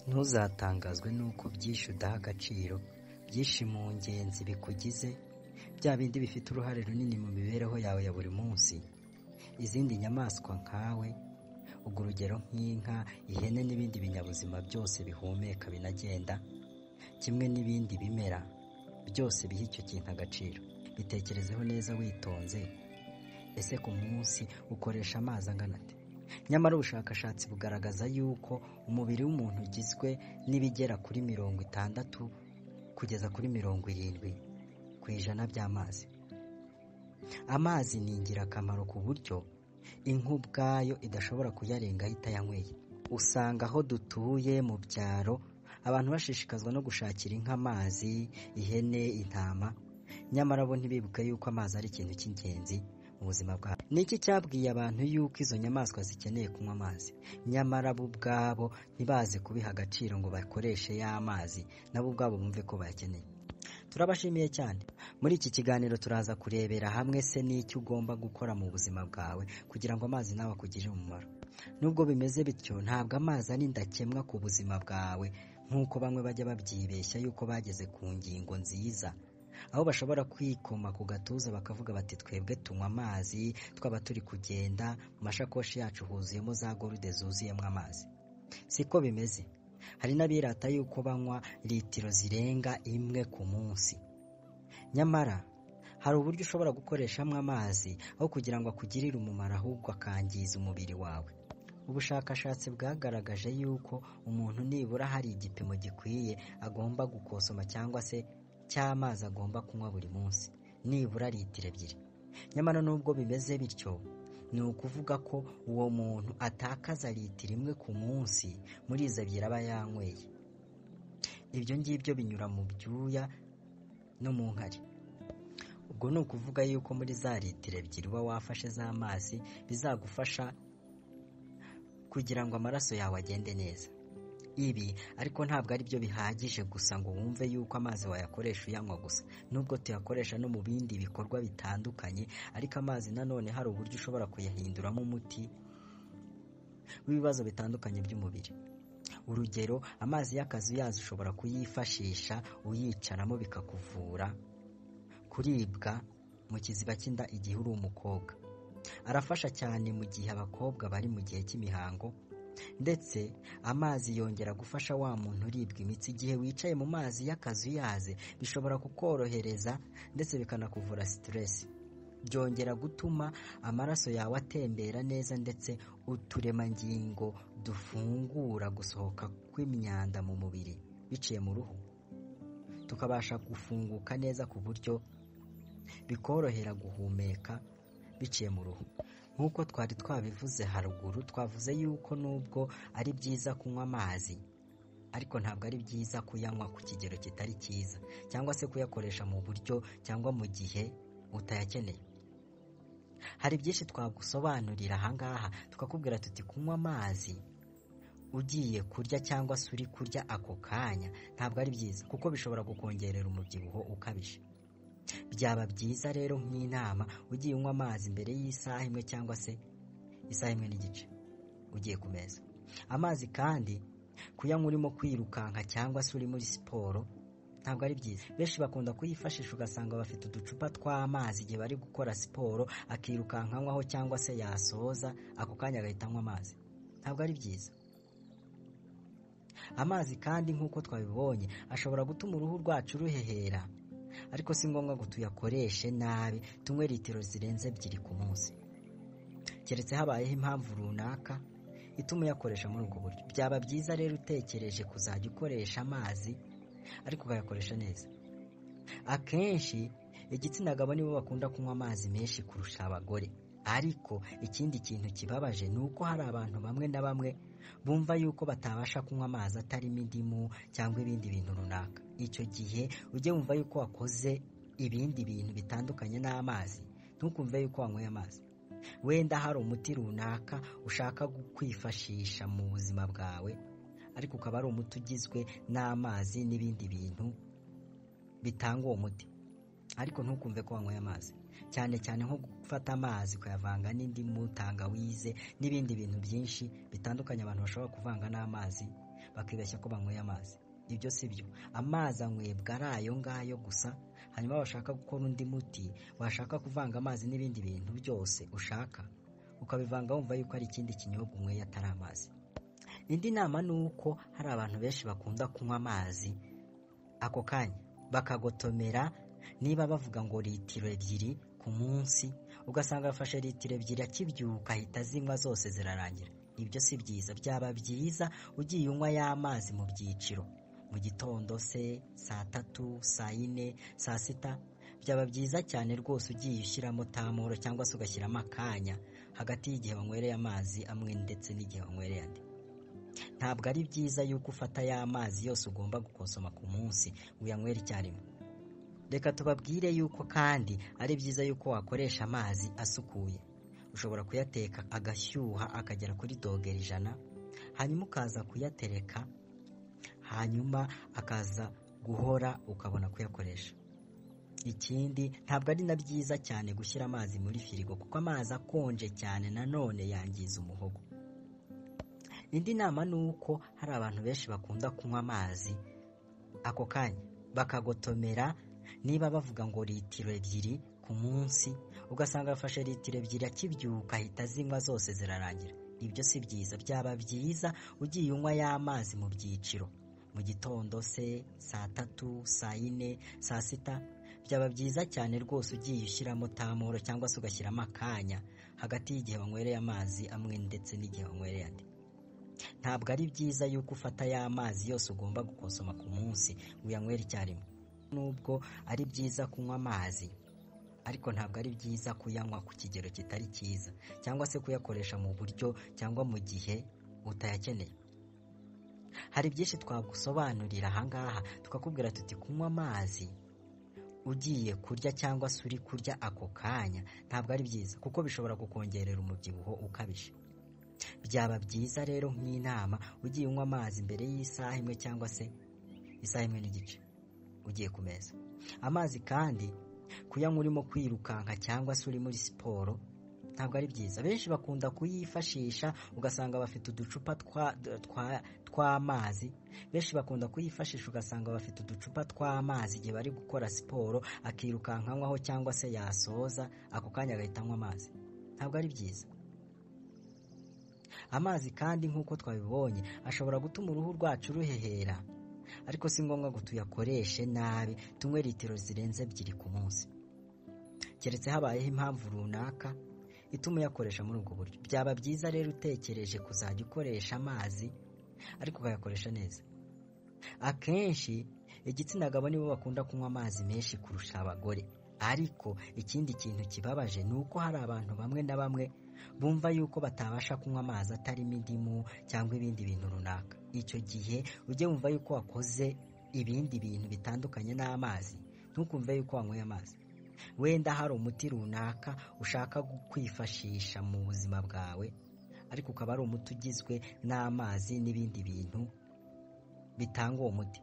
Ntuzatangazwe n'uko byinshi udaha agaciro, byinshi mu ngenzi bikugize, bya bindi bifite uruhare runini mu mibereho yawe ya buri munsi. Izindi nyamaswa nkawe, ubwo urugero nk'inka, ihene n'ibindi binyabuzima byose bihumeka binagenda, kimwe n'ibindi bimera, byose biha icyo kintu agaciro. Bitekerezeho neza witonze. Ese ku munsi ukoresha amazi angana ate? Nyamara ubushakashatsi bugaragaza yuko umubiri w'umuntu ugizwe n'ibigera kuri 60 kugeza kuri 70% by'amazi. Amazi ni ingirakamaro ku buryo inka ubwayo idashobora kuyarengaho itayanyweye. Usanga aho dutuye mu byaro abantu bashishikazwa no gushakira inka amazi, ihene, intama, nyamara bo ntibibuke yuko amazi ari ikintu cy'ingenzi mu buzima bwabo. Ni iki cyabwiye abantu yuko izo nyamaswa zikeneye kunywa amazi, nyamara bo ubwabo ntibazi kubiha agaciro ngo bakoreshe ya mazi nabo ubwabo bumve ko bayakeneye? Turabashimiye cyane. Muri iki kiganiro turaza kurebera hamwe se n'icyo ugomba gukora mu buzima bwawe kugira ngo amazi nawe akugirire umumaro. Nubwo bimeze bityo, ntabwo amazi ari ndakemwa ku buzima bwawe nk'uko bamwe bajya babyibeshya yuko bageze ku ngingo nziza, aho bashobora kwikoma ku gatuza bakavuga bati twebwe tunywa amazi, twaba turi kugenda mu mashakoshi yacu huzuyemo za gorude zuzuyemo amazi. Siko bimeze. Hari n'abirata yuko banywa litiro zirenga 1 ku munsi. Nyamara hari uburyo ushobora gukoreshamo amazi aho kugira ngo akugirire umumaro, ahubwo akangiza umubiri wawe. Ubushakashatsi bwagaragaje yuko umuntu nibura hari igipimo gikwiye agomba gukosoma cyangwa se cy'amazi agomba kunywa buri munsi, nibura litiro 2. Nyamara nubwo bimeze bityo, ni ukuvuga ko uwo muntu atakaza litiro 1 ku munsi muri izo 2 aba yanyweye. Ibyo ngibyo binyura mu byuya no mu nkari. Ubwo ni ukuvuga yuko muri za litiro 2 uba wafashe z'amazi bizagufasha kugira ngo amaraso yawe agende neza. Ibi ariko ntabwo ari byo bihagije gusa ngo wumve yuko amazi wayakoresha uyanywa gusa, nubwo tuyakoresha no mu bindi bikorwa bitandukanye, ariko amazi nanone hari uburyo ushobora kuyahinduramo umuti w'ibibazo bitandukanye by'umubiri. Urugero, amazi y'akazuyazi ushobora kuyifashisha uyicaramo bikakuvura kuribwa mu kiziba cy'inda igihe uri umukobwa. Arafasha cyane mu gihe abakobwa bari mu gihe cy'imihango, ndetse amazi yongera gufasha wa muntu uribwa imitsi. Igihe wicaye mu mazi y'akazuyaze bishobora kukorohereza ndetse bikanakuvura stress. Byongera gutuma amaraso yawe atembera neza, ndetse uturemangingo dufungura gusohoka kw'imyanda mu mubiri biciye mu ruhu tukabasha gufunguka neza ku buryo bikorohera guhumeka biciye mu ruhu. Nk'uko twari twabivuze haruguru, twavuze yuko nubwo ari byiza kunywa amazi, ariko ntabwo ari byiza kuyanywa ku kigero kitari cyiza, cyangwa se kuyakoresha mu buryo cyangwa mu gihe utayakeneye. Hari byinshi twagusobanurira ahangaha tukakubwira tuti kunywa amazi ugiye kurya cyangwa se uri kurya ako kanya ntabwo ari byiza, kuko bishobora kukongerera umubyibuho ukabije. Byaba byiza rero nk'inama ugiye unywa amazi mbere y'isaha 1 cyangwa se isaha 1 n'igice ugiye ku meza. Amazi kandi kuyanywa urimo kwirukanka cyangwa se uri muri siporo ntabwo ari byiza. Benshi bakunda kuyifashisha ugasanga bafite uducupa tw'amazi igihe bari gukora siporo, akirukanka anywaho cyangwa se yasoza ako kanya agahita anywa amazi. Ntabwo ari byiza. Amazi kandi nk'uko twabibonye ashobora gutuma uruhu rwacu ruhehera, ariko si ngombwa ngo tuyakoreshe nabi, tunywe litiro zirenze 2 ku munsi, keretse habayeho impamvu runaka ituma uyakoresha muri ubwo buryo. Byaba byiza rero utekereje kuzajya ukoresha amazi, ariko ukayakoresha neza. Akenshi igitsina gabo nibo bakunda kunywa amazi menshi kurusha abagore, ariko ikindi kintu kibabaje ni uko hari abantu bamwe na bamwe bumva yuko batabasha kunywa amazi atarimo indimu cyangwa ibindi bintu runaka. Icyo gihe ujye wumva yuko wakoze ibindi bintu bitandukanye n'amazi, ntukumve yuko wanyweye amazi. Wenda hari umuti runaka ushaka kwifashisha mu buzima bwawe, ariko ukaba ari umuti ugizwe n'amazi n'ibindi bintu bitanga uwo muti, ariko ntukumve ko wanyweye amazi. Cyane cyane nko gufata amazi ukayavanga n'indimu, tangawize n'ibindi bintu byinshi bitandukanye abantu bashobora kuvanga n'amazi bakibeshya ko banyweye amazi. Ibyo si byo. Amazi anywebwa ari ayo ngayo gusa, hanyuma washaka gukora undi muti, washaka kuvanga amazi n'ibindi bintu byose ushaka, ukabivanga wumva yuko ari ikindi kinyobwa unyweye atari amazi. Indi nama ni uko hari abantu benshi bakunda kunywa amazi ako kanya bakagotomera, niba bavuga ngo litiro 2 ku munsi, ugasanga afashe litiro 2 akibyuka ahita azinywa zose zirarangira. Ibyo si byiza. Byaba byiza ugiye unywa y'amazi mu byiciro, mu gitondo se, saa 3, saa 4, saa 6. Byaba byiza cyane rwose ugiye ushyiramo tamoro cyangwa se ugashyiramo akanya hagati y'igihe wanywereye amazi amwe ndetse n'igihe wanywereye andi. Ntabwo ari byiza yuko ufata y'amazi yose ugomba gukonsoma ku munsi uyanywera icyarimwe. Reka tubabwire yuko kandi ari byiza yuko wakoresha amazi asukuye. Ushobora kuyateka agashyuha akagera kuri dogere 100, hanyuma ukaza kuyatereka, hanyuma akaza guhora ukabona kuyakoresha. Ikindi, ntabwo ari na byiza cyane gushyira amazi muri firigo kuko amazi akonje cyane nanone yangiza umuhogo. Indi nama ni uko hari abantu benshi bakunda kunywa amazi ako kanya bakagotomera, niba bavuga ngo litiro 2 ku munsi, ugasanga afashe litiro 2 akibyuka ahita azinywa zose zirarangira. Ibyo si byiza. Byaba byiza ugiye unywa y'amazi mu byiciro, mu gitondo se, saa 3, saa 4, saa 6. Byaba byiza cyane rwose ugiye ushyiramo tamoro cyangwa se ugashyiramo akanya hagati y'igihe wanywereye amazi amwe ndetse n'igihe wanywereye andi. Ntabwo ari byiza yuko ufata y'amazi yose ugomba gukonsoma ku munsi uyanywera icyarimwe. Nubwo ari byiza kunywa amazi, ariko ntabwo ari byiza kuyanywa ku kigero kitari cyiza cyangwa se kuyakoresha mu buryo cyangwa mu gihe utayakeneye. Hari byinshi twagusobanurira ahangaha tukakubwira tuti kunywa amazi ugiye kurya cyangwa se uri kurya ako kanya ntabwo ari byiza kuko bishobora kukongerera umubyibuho ukabije. Byaba byiza rero nk'inama ugiye unywa amazi mbere y'isaha 1 cyangwa se isaha 1 n'igice ugiye ku meza. Amazi kandi kuyanywa urimo kwirukanka cyangwa se uri muri siporo ntabwo ari byiza. Benshi bakunda kuyifashisha ugasanga bafite uducupa tw'amazi. Benshi bakunda kuyifashisha ugasanga bafite uducupa tw'amazi igihe bari gukora siporo, akirukanka anywaho cyangwa se yasoza ako kanya agahita anywa amazi. Ntabwo ari byiza. Amazi kandi nk'uko twabibonye ashobora gutuma uruhu rwacu ruhehera, ariko si ngombwa ngo tuyakoreshe nabi tunywe litiro zirenze 2 ku munsi, keretse habayeho impamvu runaka ituma uyakoresha muri ubwo buryo. Byaba byiza rero utekereje kuzajya ukoresha amazi ariko ukayakoresha neza. Akenshi igitsina gabo nibo bakunda kunywa amazi menshi kurusha abagore, ariko ikindi kintu kibabaje ni uko hari abantu bamwe na bamwe bumva yuko batabasha kunywa amazi atarimo indimu cyangwa ibindi bintu runaka. Icyo gihe ujye wumva yuko wakoze ibindi bintu bitandukanye n'amazi, ntukumve yuko wanyweye amazi. Wenda hari umuti runaka ushaka kwifashisha mu buzima bwawe, ariko ukaba ari umuti ugizwe n'amazi n'ibindi bintu bitanga uwo muti,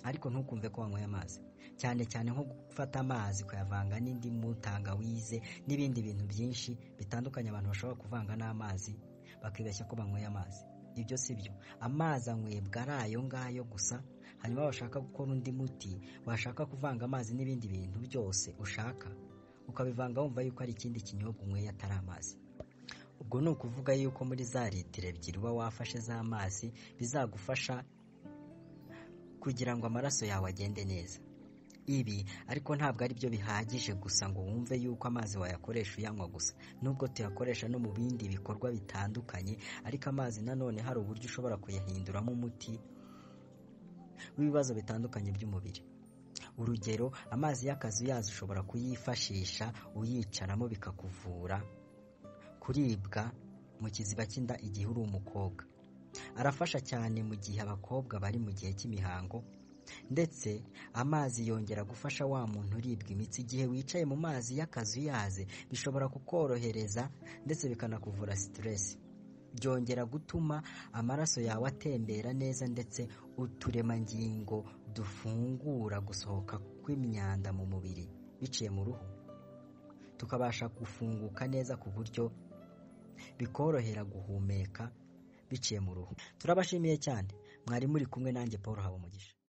ariko ntukumve ko wanyweye amazi. Cyane cyane nko gufata amazi kuyavanga n'indimu, tangawize n'ibindi bintu byinshi bitandukanye abantu bashobora kuvanga n'amazi bakibeshya ko banyweye amazi. Ibyo si byo. Amazi anywebwa ari ayo ngayo gusa, hanyuma washaka gukora undi muti, washaka kuvanga amazi n'ibindi bintu byose ushaka, ukabivanga wumva yuko ari ikindi kinyobwa unyweye atari amazi. Ubwo ni ukuvuga yuko muri za litiro 2 uba wafashe z'amazi bizagufasha kugira ngo amaraso yawe agende neza. Ibi ariko ntabwo ari byo bihagije gusa ngo wumve yuko amazi wayakoresha uyanywa gusa, nubwo tuyakoresha no mu bindi bikorwa bitandukanye, ariko amazi nanone hari uburyo ushobora kuyahinduramo umuti w'ibibazo bitandukanye by'umubiri. Urugero, amazi y'akazuyazi ushobora kuyifashisha uyicaramo bikakuvura kuribwa mu kiziba cy'inda igihe uri umukobwa. Arafasha cyane mu gihe abakobwa bari mu gihe cy'imihango, ndetse amazi yongera gufasha wa muntu uribwa imitsi. Igihe wicaye mu mazi y'akazuyaze bishobora kukorohereza ndetse bikanakuvura stress. Byongera gutuma amaraso yawe atembera neza, ndetse uturemangingo dufungura gusohoka kw'imyanda mu mubiri biciye mu ruhu tukabasha gufunguka neza ku buryo bikorohera guhumeka biciye mu ruhu. Turabashimiye cyane mwari muri kumwe nanjye Paul Habumugisha.